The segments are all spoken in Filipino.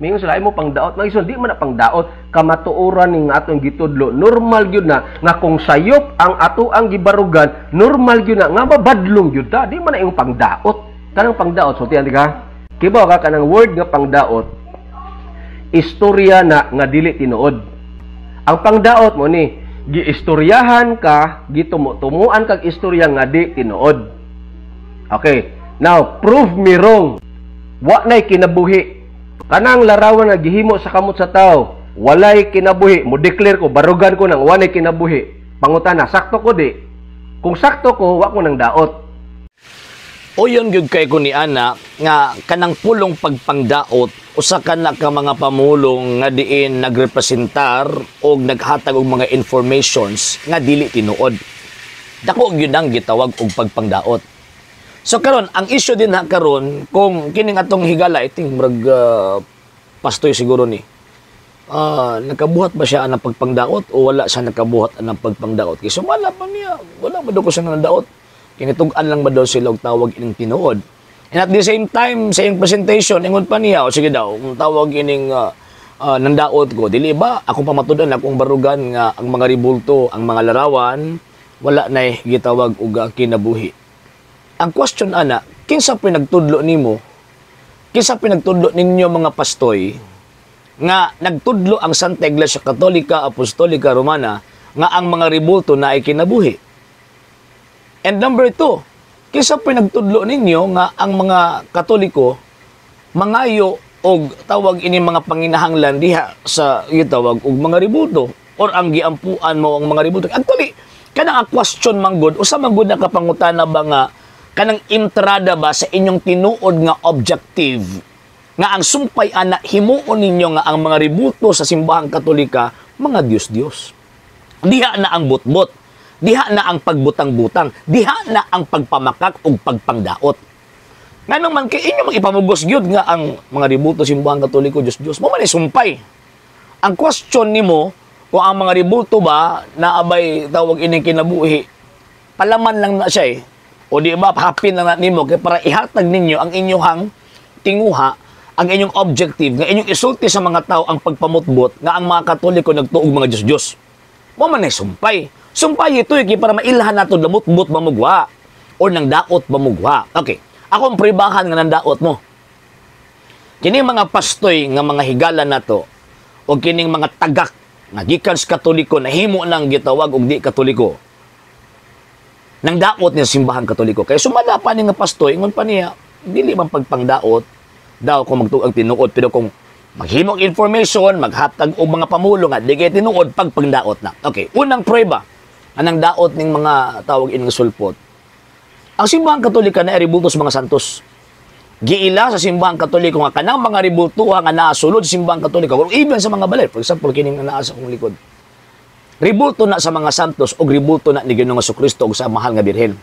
Mingon sila mo pangdaot, magison di man na pangdaot, kamatuoran ning atong gitudlo. Normal gyud na nga kung sayop ang ato ang gibarugan, normal gyud na nga mabadlong gyud ta, di man na imong pangdaot. Kanang pangdaot, sultihan di ka? Kibaw ka kanang word nga pangdaot, istorya na nga dili tinuod. Ang pangdaot mo ni giistoryahan ka, gitumuan kag istorya nga di tinuod. Okay. Now, prove me wrong. Wa nay kinabuhi. Kanang larawan nga gihimo sa kamot sa tao, walay kinabuhi. Mo declare ko, barugan ko nang walay kinabuhi. Pangutana, sakto ko di. Kung sakto ko, wa ko nang daot. O yun gyud kay ko ni ana nga kanang pulong pagpangdaot usa ka na ka mga pamulong nga diin nagrepresentar o naghatag og mga informations nga dili tinuod. Dako gyud ang gitawag og pagpangdaot. So karon ang issue din ha karon kung kining atong higala iting murag pastoy siguro ni. Nakabuhat ba siya ang pagpangdaot o wala siya nakabuhat ang pagpangdaot? Kay sumala pa niya, wala ba daw ko siya nadaot? Kinitugan lang ba daw sila og tawag ining tinuod? And at the same time sa iyang presentation ingon pa niya o sige daw tawag ining nandaot ko dili ba ako pamatudan akong barugan nga ang mga ribulto, ang mga larawan wala nay gitawag og kinabuhi. Ang question ana, kinsa pinagtudlo nimo? Kinsa pinagtudlo ninyo mga pastoy nga nagtudlo ang Santa Iglesia Katolika Apostolika Romana nga ang mga ribulto na ay kinabuhi? And number 2, kinsa pinagtudlo ninyo nga ang mga Katoliko mangayo og tawag ini mga panginahanglan diha sa gitawag og mga ribulto or ang giampuan mo ang mga ribulto? Actually, kanang question manggod usa man gud nakapangutana ba nga kanang entrada ba sa inyong tinuod nga objective nga ang sumpay ana himuon ninyo nga ang mga ribulto sa simbahang Katolika mga Dios-Dios. Diha na ang butbot, diha na ang pagbutang-butang, diha na ang pagpamakak ug pagpangdaot. Nganong man kay inyo ipamugos gyud nga ang mga ribulto simbahang Katoliko Dios-Dios mo man sumpay. Ang question nimo kung ang mga ribulto ba naabay tawag ining kinabuhi, palaman lang na siya eh. O di ba, hapin na nimo kay para ihatag ninyo ang inyong tinguha, ang inyong objective, nga inyong isulti sa mga tao ang pagpamutbot nga ang mga Katoliko nagtuog mga Diyos-Diyos. Mo man ay sumpay. Sumpay ito kay para mailhan nato damutbot mamugwa o nang daot mamugwa. Okay, ako ang pribahan nga nang daot mo. Kining mga pastoy nga mga higala nato o kining mga tagak nga gikan sa Katoliko na himo nang gitawag og di Katoliko. Nang daot niya simbahang Katoliko. Kaya sumala pa ni nga pastoy, ingon pa niya, dili man pagpangdaot, daw kung magtuog tinuod, pero kung maghimog information, maghatag og mga pamulong at di kay tinuod, pagpangdaot na. Okay, unang prueba, anang daot ning mga tawag ining sulpot. Ang simbahang Katolika na ribulto sa mga santos. Giila sa simbahang Katoliko nga kanang mga ribulto nga naasulod sa simbahang Katoliko, or even sa mga balay, for example, kining naa sa akong likod. Ribulto na sa mga santos o ribulto na ni Ginoong Jesucristo o sa mahal nga birhen.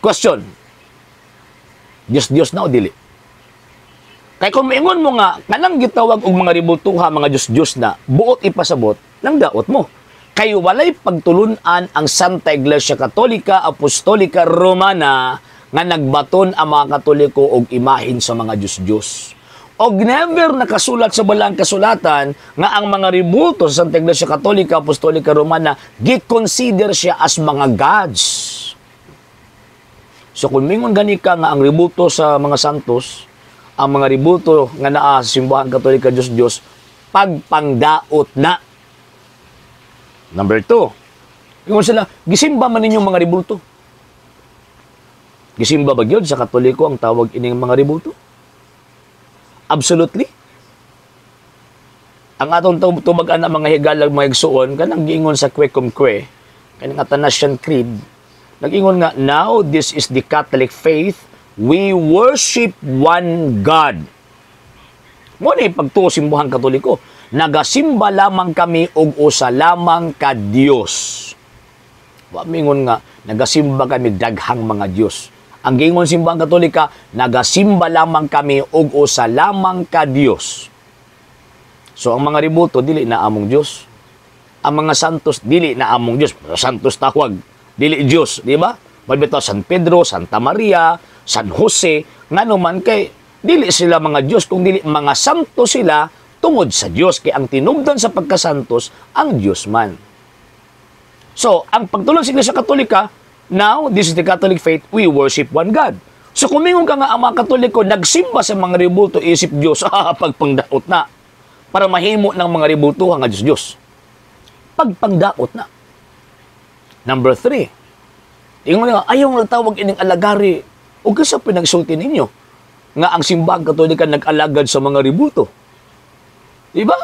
Question. Diyos na o dili? Kaya kung maingon mo nga, kanang gitawag og mga ribultuha, mga Diyos na, buot ipasabot, nang daot mo. Kayo walay pagtulunan ang Santa Iglesia Katolika Apostolika Romana nga nagbaton ang mga Katoliko og imahin sa mga Diyos. Og never nakasulat sa balang kasulatan nga ang mga ribulto sa Santa Iglesia Katolika Apostolika Romana gi-consider siya as mga gods. So kung mingon gani ka nga ang ribulto sa mga santos, ang mga ribulto nga naa sa simbahan Katolika Diyos, pagpangdaot na. Number 2, ingon sila, gisimba man ninyong mga ribulto. Gisimba ba gyud sa Katoliko ang tawag ining mga ribulto? Absolutely. Ang atong tubagan na mga higalag mga igsuon, kanang giingon sa Kwe, kanang Athanasian Creed, nag-ingon nga, now this is the Catholic faith, we worship one God. Mo ni pagtuo simbahan Katoliko, nagasimba lamang kami og usa lamang ka Dios. Wa mingon nga nagasimba kami daghang mga Dios. Ang gingon simbahang Katolika, nagasimba lamang kami og usa lamang ka Dios. So ang mga ribulto dili na among Dios. Ang mga santos dili na among Dios. Santos tawag, dili Dios, di ba? Balbitaw San Pedro, Santa Maria, San Jose, ngano man kay dili sila mga Diyos, kung dili mga santo sila tungod sa Diyos. Kaya ang tinubdan sa pagkasantos, ang Diyos man. So, ang pagtulong sa Iglesia Katolika, now, this is the Catholic faith, we worship one God. So, kumingon ka nga ang mga Katoliko, nagsimba sa mga ribulto, isip Diyos, pagpangdaot na. Para mahimo ng mga ribulto nga Diyos-Diyos. Pagpangdaot na. Number 3, tingnan mo nga, ayaw nga tawag ining alagari, o kasi pinagsulti ninyo, nga ang simbang Katolika nag-alagad sa mga ribulto. Diba?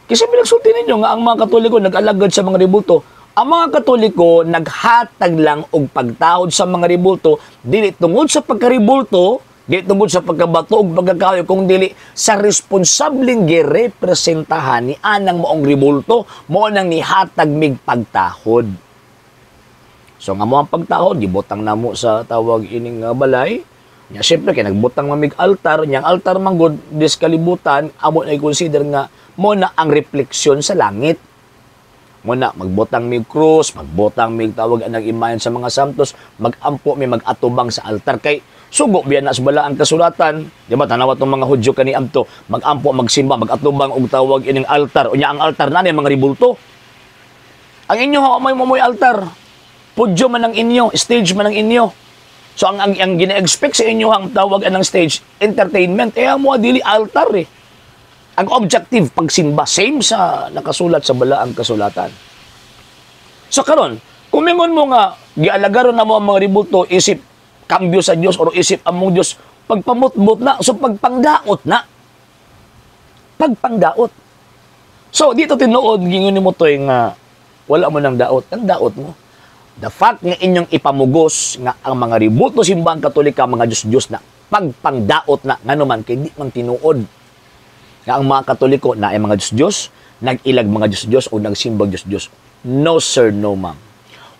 Kasi pinagsulti ninyo nga ang mga Katoliko nag-alagad sa mga ribulto. Ang mga Katoliko naghatag lang og pagtahod sa mga ribulto, dili tungod sa pagkaribulto, dili tungod sa pagkabato og pagkakayo, kung dili sa responsableng girepresentahan ni anang moong ribulto, mo nang nihatag mig pagtahod. So nga mo ang pagtahod, gibutang namo sa tawag ining balay. Nya syempre kay nagbutang mamig altar, nyang altar manggod dis kalibutan, amo na i-consider nga mo na ang refleksyon sa langit. Mo na magbutang mig krus, magbutang mig tawag anang imahen sa mga santos, magampo mi magatubang sa altar kay sugo biyan na sa balaan kasulatan, di ba tanawa tong mga Hudyo kani amto, magampo magsimba, magatubang og tawag ining altar. Unya ang altar na ni mga ribulto. Ang inyo may altar. Pudyo man ang inyo, stage man ang inyo. So ang gina-expect sa inyo ang tawag anang stage, entertainment, mo dili altar eh. Ang objective pagsimba, same sa nakasulat sa balaang kasulatan. So karon, kumingon mo nga gialagaron na mo ang mga ribulto, isip kambyo sa Dios o isip among Dios, pagpamutbot na, so pagpangdaot na. Pagpangdaot. So dito tinuod gingon mo toy nga wala mo nang daot, ang daot mo. The fact nga inyong ipamugos nga ang mga ribulto simbang Katolika, mga Diyos-Diyos na pagpangdaot na, nga naman, kay di man tinuod. Nga ang mga Katoliko na ay mga Diyos-Diyos, nag-ilag mga Diyos-Diyos o nagsimbang Diyos-Diyos. No sir, no ma'am.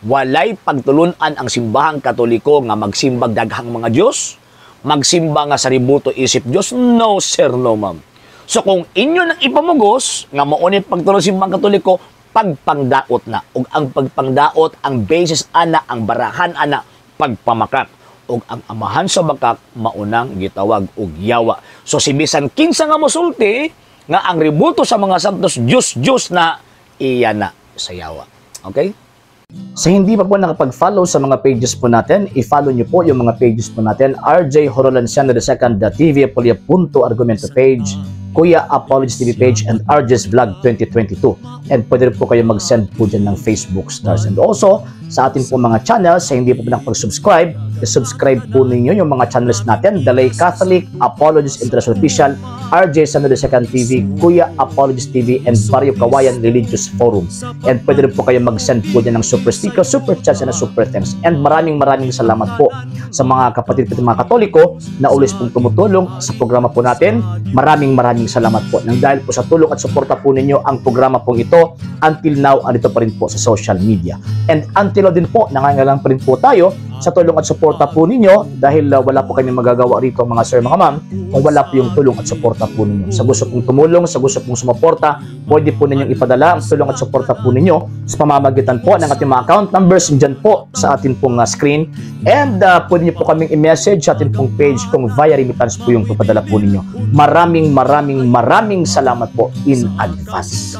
Walay pagtulunan ang simbahang Katoliko nga magsimbag daghang mga Diyos, magsimba nga sa ribulto isip Diyos. No sir, no ma'am. So kung inyo nang ipamugos, nga maunit pagtulong simbahang Katoliko, pagpangdaot na. Ug ang pagpangdaot, ang basis ana, ang barahan ana, pagpamakak. Ug ang amahan sa bakak, maunang gitawag og yawa. So si bisan kinsa nga mosulti, nga ang ribulto sa mga santos, Diyos na, iya na sa yawa. Okay? Sa hindi pa po nakapag-follow sa mga pages po natin, i-follow nyo po yung mga pages po natin, RJ Horolanciano II, TV Apolia Punto Argumento page, Kuya Apologies TV page, and RJ's Vlog 2022. And pwede rin po kayo mag-send po dyan ng Facebook stars. And also, sa atin po mga channels, sa hindi po nakapag-subscribe, i-subscribe po ninyo yung mga channels natin, The Lay Catholic, Apologies International Official, RJ Sano II TV, Kuya Apologies TV, and Barrio Kawayan Religious Forum. And pwede rin po kayo mag-send po dyan ng super sticker, super chats, and super thanks. And maraming salamat po sa mga kapatid at mga Katoliko na ulis pong tumutulong sa programa po natin. Maraming salamat po. Nang dahil po sa tulong at suporta po ninyo, ang programa pong ito, until now, andito pa rin po sa social media. And until now din po, nangangailangan pa rin po tayo sa tulong at suporta po ninyo dahil wala po kami magagawa rito mga sir, mga ma'am, kung wala po yung tulong at suporta po ninyo. Sa gusto pong tumulong, sa gusto pong sumuporta, pwede po ninyong ipadala ang tulong at suporta po ninyo sa pamamagitan po ng ating mga account numbers dyan po sa ating pong screen. And pwede niyo po kaming i-message sa ating pong page kung via remittance po yung papadala po ninyo. Maraming salamat po in advance.